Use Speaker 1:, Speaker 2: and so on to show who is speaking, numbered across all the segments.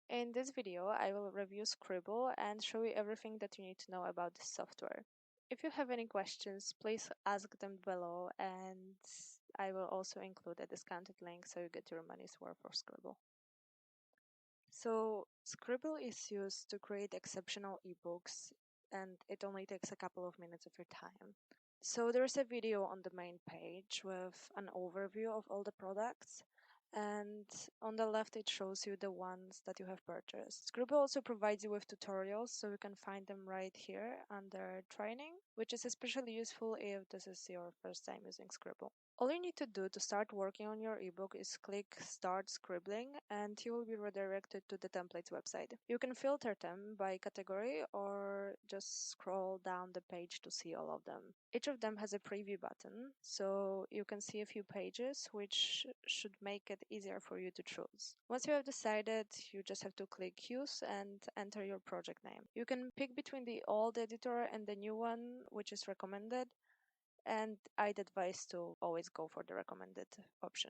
Speaker 1: In this video, I will review Sqribble and show you everything that you need to know about this software. If you have any questions, please ask them below, and I will also include a discounted link so you get your money's worth for Sqribble. So, Sqribble is used to create exceptional ebooks, and it only takes a couple of minutes of your time. So there's a video on the main page with an overview of all the products, and on the left it shows you the ones that you have purchased. Sqribble also provides you with tutorials, so you can find them right here under training, which is especially useful if this is your first time using Sqribble. All you need to do to start working on your ebook is click Start Scribbling, and you will be redirected to the templates website. You can filter them by category or just scroll down the page to see all of them. Each of them has a preview button, so you can see a few pages, which should make it easier for you to choose. Once you have decided, you just have to click Use and enter your project name. You can pick between the old editor and the new one, which is recommended, and I'd advise to always go for the recommended option.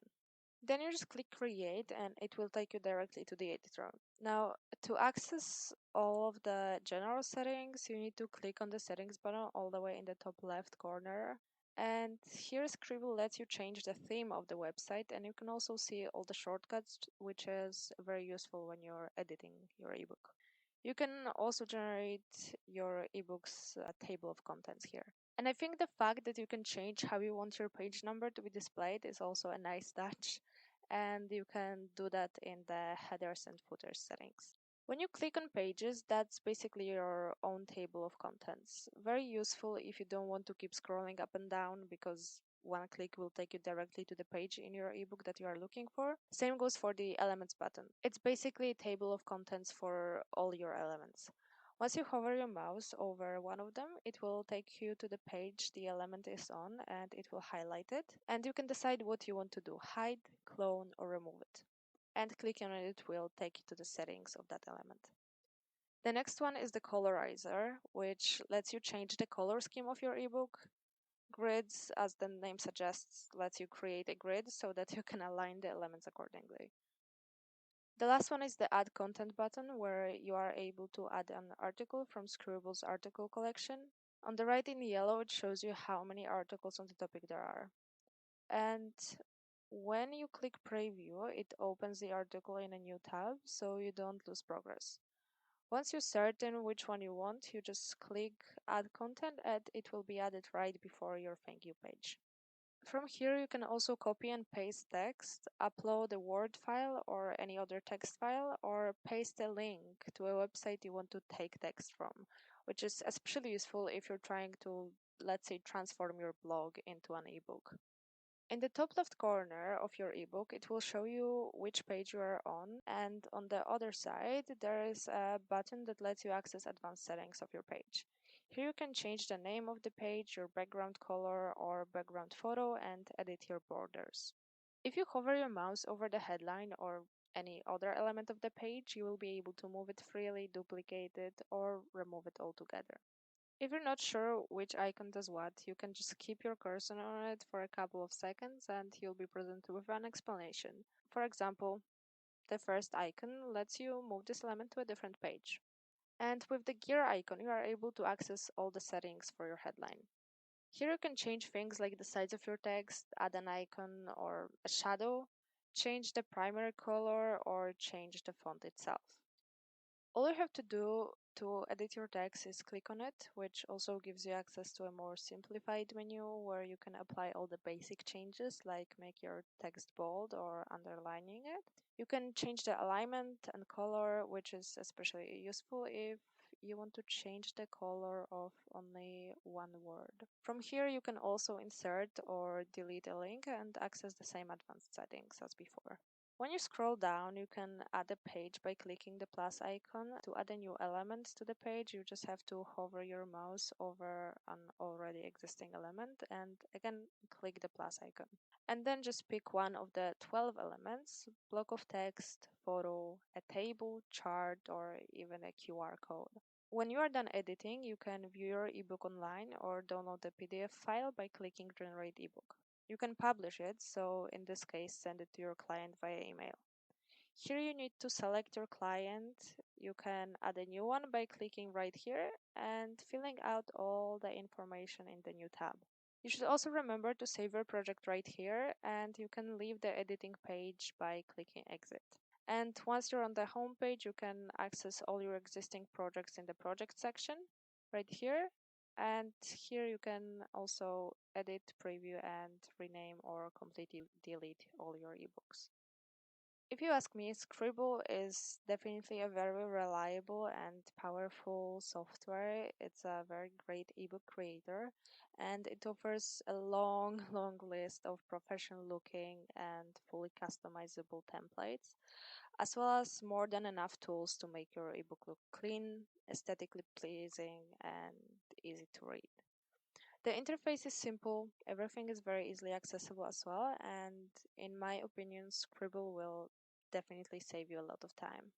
Speaker 1: Then you just click Create and it will take you directly to the editor. Now, to access all of the general settings, you need to click on the settings button all the way in the top left corner. And here Sqribble lets you change the theme of the website, and you can also see all the shortcuts, which is very useful when you're editing your ebook. You can also generate your ebook's table of contents here. And I think the fact that you can change how you want your page number to be displayed is also a nice touch, and you can do that in the headers and footers settings. When you click on pages, that's basically your own table of contents. Very useful if you don't want to keep scrolling up and down, because one click will take you directly to the page in your ebook that you are looking for. Same goes for the Elements button. It's basically a table of contents for all your elements. Once you hover your mouse over one of them, it will take you to the page the element is on, and it will highlight it. And you can decide what you want to do: hide, clone, or remove it. And clicking on it will take you to the settings of that element. The next one is the colorizer, which lets you change the color scheme of your ebook. Grids, as the name suggests, lets you create a grid so that you can align the elements accordingly. The last one is the Add Content button, where you are able to add an article from Sqribble's article collection. On the right in yellow, it shows you how many articles on the topic there are. And when you click Preview, it opens the article in a new tab, so you don't lose progress. Once you're certain which one you want, you just click Add Content and it will be added right before your thank you page. From here, you can also copy and paste text, upload a Word file or any other text file, or paste a link to a website you want to take text from, which is especially useful if you're trying to, let's say, transform your blog into an ebook. In the top left corner of your ebook, it will show you which page you are on, and on the other side, there is a button that lets you access advanced settings of your page. Here you can change the name of the page, your background color or background photo, and edit your borders. If you hover your mouse over the headline or any other element of the page, you will be able to move it freely, duplicate it, or remove it altogether. If you're not sure which icon does what, you can just keep your cursor on it for a couple of seconds and you'll be presented with an explanation. For example, the first icon lets you move this element to a different page. And with the gear icon, you are able to access all the settings for your headline. Here you can change things like the size of your text, add an icon or a shadow, change the primary color, or change the font itself. All you have to do to edit your text is click on it, which also gives you access to a more simplified menu where you can apply all the basic changes like make your text bold or underlining it. You can change the alignment and color, which is especially useful if you want to change the color of only one word. From here, you can also insert or delete a link and access the same advanced settings as before. When you scroll down, you can add a page by clicking the plus icon. To add a new element to the page, you just have to hover your mouse over an already existing element and again click the plus icon. And then just pick one of the 12 elements: block of text, photo, a table, chart, or even a QR code. When you are done editing, you can view your ebook online or download the PDF file by clicking Generate ebook. You can publish it, so in this case, send it to your client via email. Here you need to select your client. You can add a new one by clicking right here and filling out all the information in the new tab. You should also remember to save your project right here, and you can leave the editing page by clicking exit. And once you're on the home page, you can access all your existing projects in the project section right here. And here you can also edit, preview, and rename or completely delete all your ebooks. If you ask me, Sqribble is definitely a very reliable and powerful software. It's a very great ebook creator, and it offers a long, long list of professional looking and fully customizable templates, as well as more than enough tools to make your ebook look clean, aesthetically pleasing, and easy to read. The interface is simple, everything is very easily accessible as well, and in my opinion, Sqribble will definitely save you a lot of time.